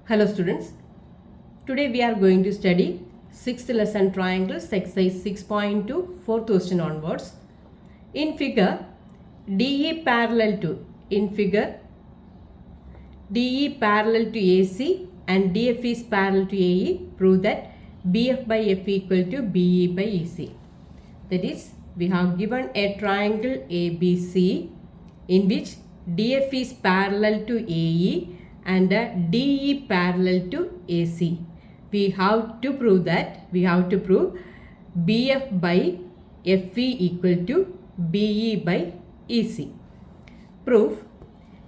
Hello students, today we are going to study 6th lesson triangles exercise 6.2 4th question onwards. In figure DE parallel to AC and DF is parallel to AE, prove that BF by F equal to BE by EC. That is, we have given a triangle ABC in which DF is parallel to AE and DE parallel to AC. We have to prove BF by FE equal to BE by EC. Proof: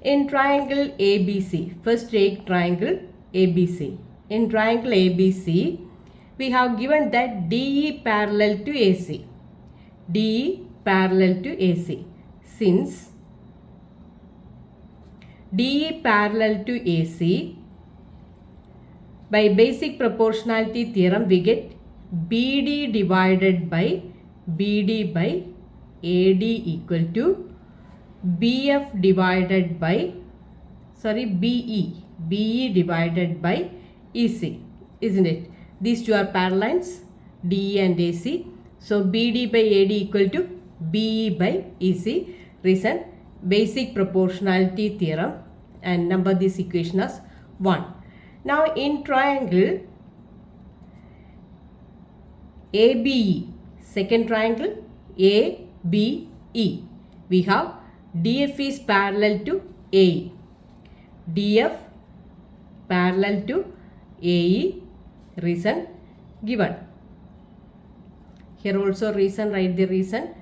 in triangle ABC, first take triangle ABC. In triangle ABC, we have given that DE parallel to AC. DE parallel to AC. Since DE parallel to AC, by basic proportionality theorem we get BD divided by BD by AD equal to BF divided by BE divided by EC, isn't it? These two are parallels, DE and AC. So BD by AD equal to BE by EC. Reason: basic proportionality theorem, and number this equation as 1. Now in triangle ABE, second triangle ABE, we have DF is parallel to AE. DF parallel to AE. Reason given. Here also reason, write the reason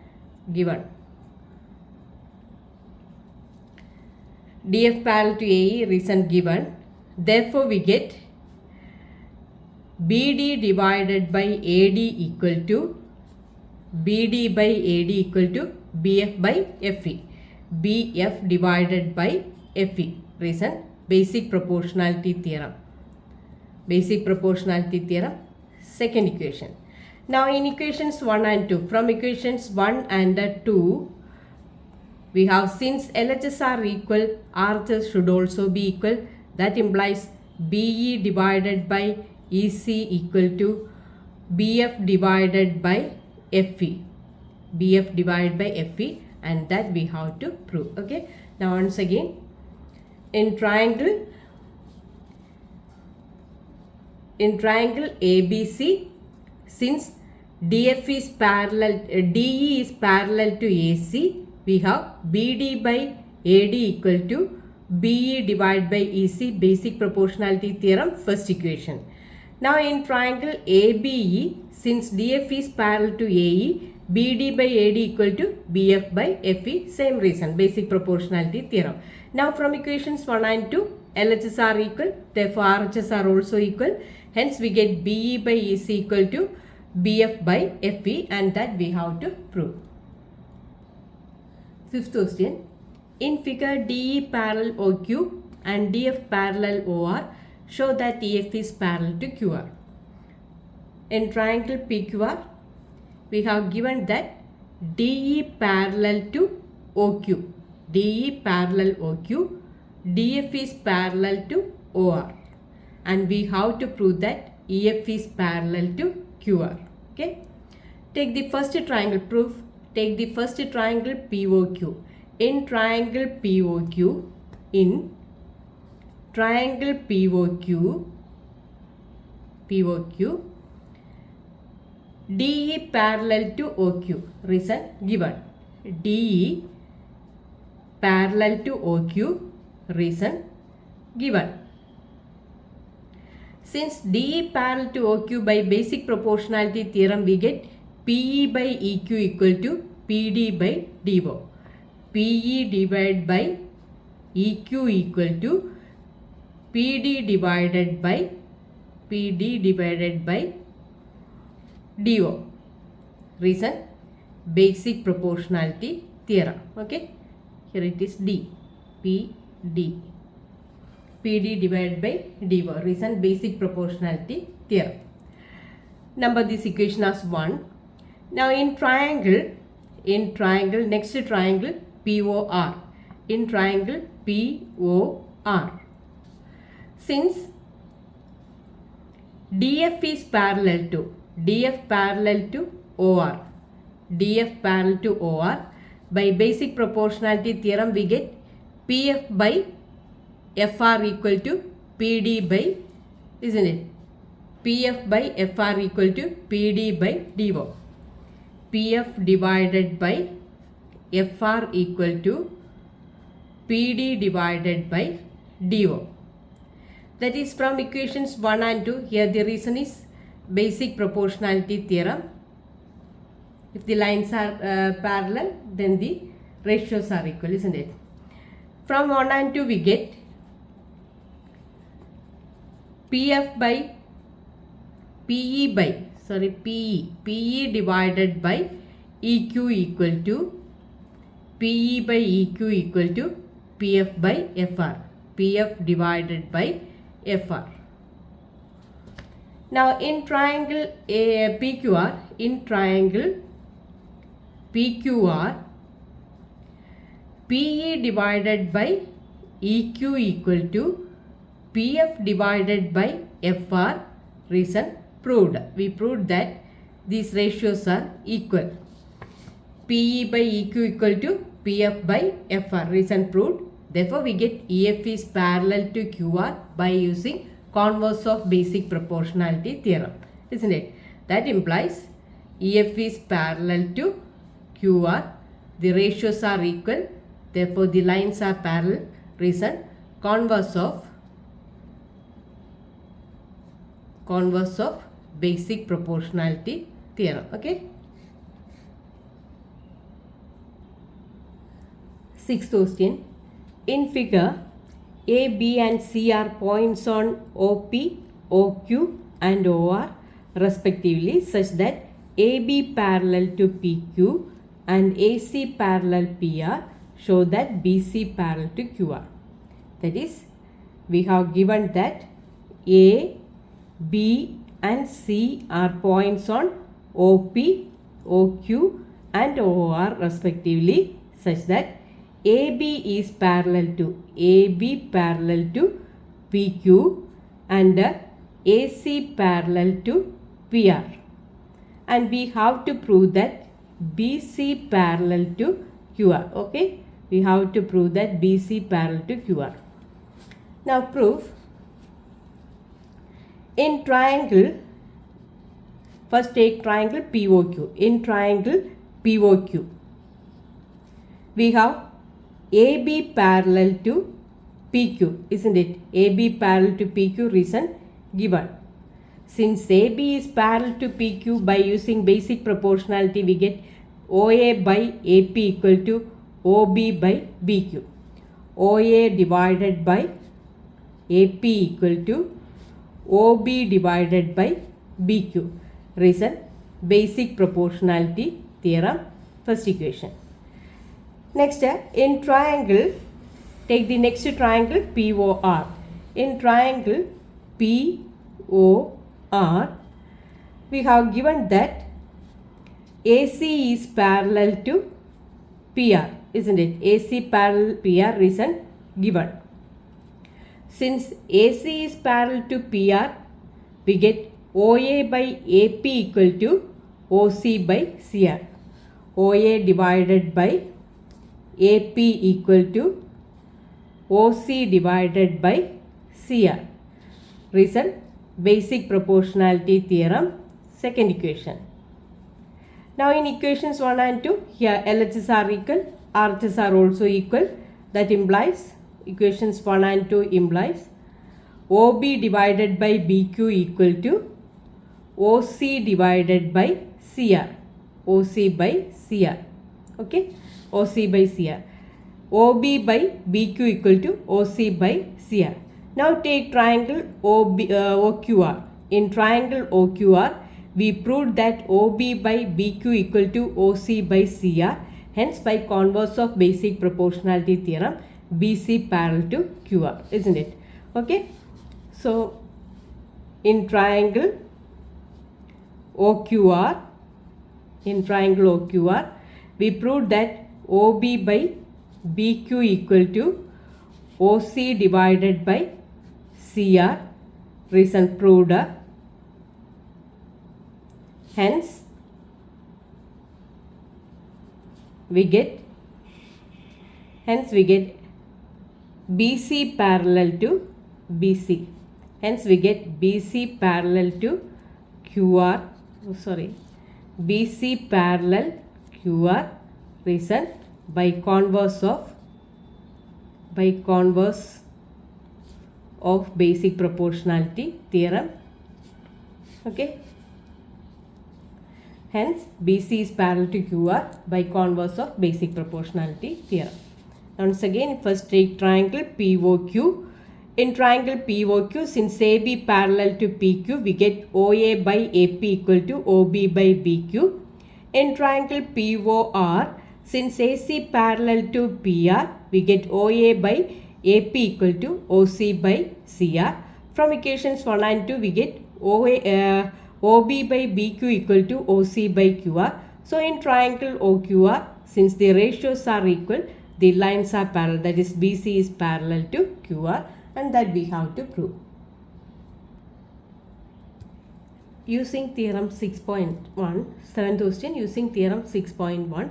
given. DF parallel to AE, reason given. Therefore, we get BD divided by AD equal to BD by AD equal to BF by FE. BF divided by FE. Reason: basic proportionality theorem. Basic proportionality theorem, second equation. Now in equations 1 and 2, from equations 1 and 2, we have since LHS are equal, RHS should also be equal. That implies BE divided by EC equal to BF divided by FE. BF divided by FE, and that we have to prove. Okay. Now once again, in triangle ABC, since DF is parallel, DE is parallel to AC, we have BD by AD equal to BE divided by EC, basic proportionality theorem, first equation. Now in triangle ABE, since DF is parallel to AE, BD by AD equal to BF by FE, same reason, basic proportionality theorem. Now from equations 1 and 2, LHS are equal, therefore RHS are also equal. Hence we get BE by EC equal to BF by FE, and that we have to prove. Fifth question. In figure DE parallel OQ and DF parallel OR, show that EF is parallel to QR. In triangle PQR, we have given that DE parallel to OQ. DE parallel OQ, DF is parallel to OR. And we have to prove that EF is parallel to QR. Okay. Take the first triangle proof. Take the first triangle POQ. In triangle POQ, DE parallel to OQ. Reason given. DE parallel to OQ. Reason given. Since DE parallel to OQ, by basic proportionality theorem we get PE by EQ equal to PD by DO. PE divided by EQ equal to PD divided by DO. Reason: basic proportionality theorem. Okay. Here it is D. PD. PD divided by DO. Reason: basic proportionality theorem. Number this equation as 1. Now in triangle, next triangle POR. In triangle POR, since DF is parallel to OR. DF parallel to OR. By basic proportionality theorem, we get PF by FR equal to PD by, isn't it? PF by FR equal to PD by DO. PF divided by FR equal to PD divided by DO. That is from equations 1 and 2. Here the reason is basic proportionality theorem. If the lines are parallel, then the ratios are equal, isn't it? From 1 and 2 we get PE divided by EQ equal to PE by EQ equal to PF by FR. PF divided by FR. Now in triangle PQR, PE divided by EQ equal to PF divided by FR. Reason proved. We proved that these ratios are equal. PE by EQ equal to PF by FR. Reason proved. Therefore, we get EF is parallel to QR by using converse of basic proportionality theorem. Isn't it? That implies EF is parallel to QR. The ratios are equal. Therefore, the lines are parallel. Reason converse of basic proportionality theorem. Okay. Sixth question. In figure, A, B and C are points on OP, OQ and OR respectively, such that AB parallel to PQ and AC parallel PR show that BC parallel to QR. That is, we have given that A, B and C are points on OP, OQ and OR respectively, such that AB is parallel to PQ and AC parallel to PR. And we have to prove that BC parallel to QR. Okay, we have to prove that BC parallel to QR. Now proof. In triangle, first take triangle POQ. In triangle POQ, we have AB parallel to PQ, isn't it? AB parallel to PQ, reason given. Since AB is parallel to PQ, by using basic proportionality, we get OA by AP equal to OB by BQ. OA divided by AP equal to OB divided by BQ. Reason basic proportionality theorem, first equation. Next, in triangle, take the next triangle POR. In triangle POR, we have given that AC is parallel to PR, isn't it? AC parallel PR, reason given. Since AC is parallel to PR, we get OA by AP equal to OC by CR. OA divided by AP equal to OC divided by CR. Reason basic proportionality theorem, second equation. Now in equations 1 and 2, here LHS are equal, RHS are also equal. That implies, equations 1 and 2 implies OB divided by BQ equal to OC divided by CR. OC by CR. Okay. OC by CR. OB by BQ equal to OC by CR. Now take triangle OQR. In triangle OQR, we proved that OB by BQ equal to OC by CR. Hence, by converse of basic proportionality theorem, BC parallel to QR, isn't it? Okay. So, in triangle OQR, we proved that OB by BQ equal to OC divided by CR. Reason proved. Hence, we get BC parallel to BC. Hence, we get BC parallel to QR. BC parallel QR. Reason by converse of basic proportionality theorem. Okay. Hence, BC is parallel to QR by converse of basic proportionality theorem. Once again, first take triangle POQ. In triangle POQ, since AB parallel to PQ, we get OA by AP equal to OB by BQ. In triangle POR, since AC parallel to PR, we get OA by AP equal to OC by CR. From equations 1 and 2, we get OB by BQ equal to OC by QR. So in triangle OQR, since the ratios are equal, the lines are parallel. That is, BC is parallel to QR, and that we have to prove. Using theorem 6.1, seventh question, using theorem 6.1,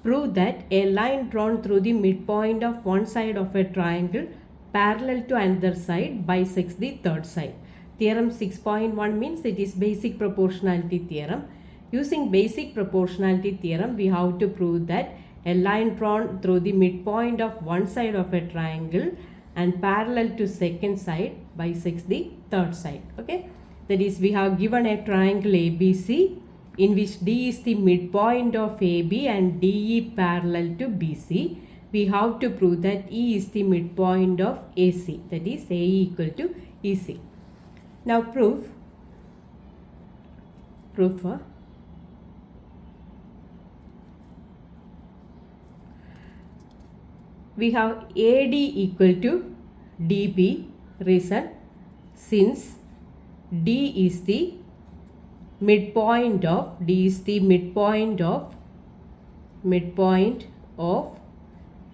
prove that a line drawn through the midpoint of one side of a triangle parallel to another side bisects the third side. Theorem 6.1 means it is basic proportionality theorem. Using basic proportionality theorem, we have to prove that a line drawn through the midpoint of one side of a triangle and parallel to second side bisects the third side. Okay, that is, we have given a triangle ABC in which D is the midpoint of AB and DE parallel to BC. We have to prove that E is the midpoint of AC, that is, AE equal to EC. Now proof we have AD equal to DB. Reason, since D is the midpoint of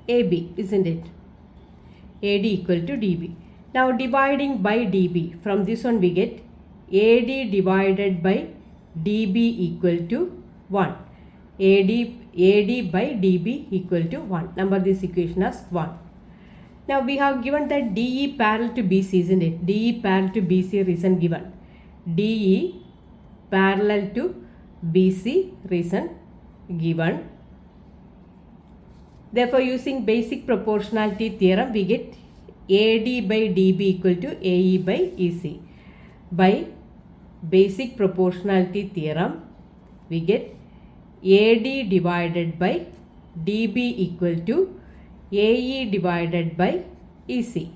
AB, isn't it? AD equal to DB. Now dividing by DB, from this one we get AD divided by DB equal to 1. AD by DB equal to 1. Number this equation as 1. Now we have given that DE parallel to BC, isn't it? DE parallel to BC, reason given. DE parallel to BC, reason given. Therefore, using basic proportionality theorem, we get AD by DB equal to AE by EC. By basic proportionality theorem, we get AD divided by DB equal to AE divided by EC.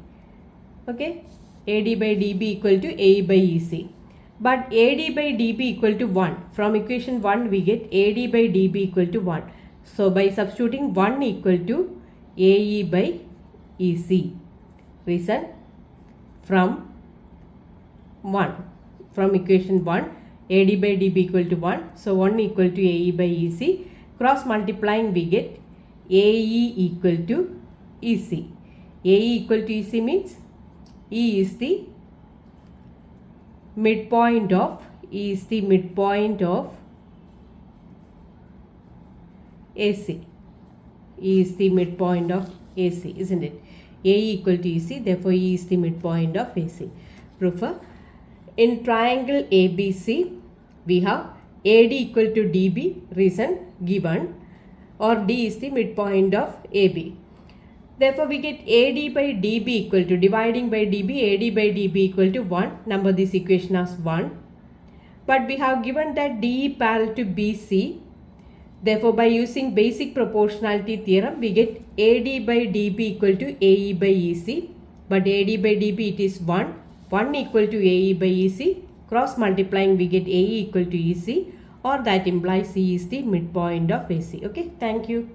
Okay, AD by DB equal to AE by EC. But AD by DB equal to 1. From equation 1, we get AD by DB equal to 1. So by substituting 1 equal to AE by EC. Reason, from equation 1, AD by DB equal to 1. So 1 equal to AE by EC. Cross multiplying, we get AE equal to EC. AE equal to EC means E is the midpoint of AC. E is the midpoint of AC, isn't it? AE equal to EC, therefore E is the midpoint of AC. Proof. In triangle ABC, we have AD equal to DB, reason given, or D is the midpoint of AB. Therefore, we get AD by DB equal to, dividing by DB, AD by DB equal to 1. Number this equation as 1. But we have given that DE parallel to BC. Therefore, by using basic proportionality theorem, we get AD by DB equal to AE by EC. But AD by DB, it is 1. 1 equal to AE by EC. Cross multiplying, we get AE equal to EC, or that implies E is the midpoint of AC. Okay, thank you.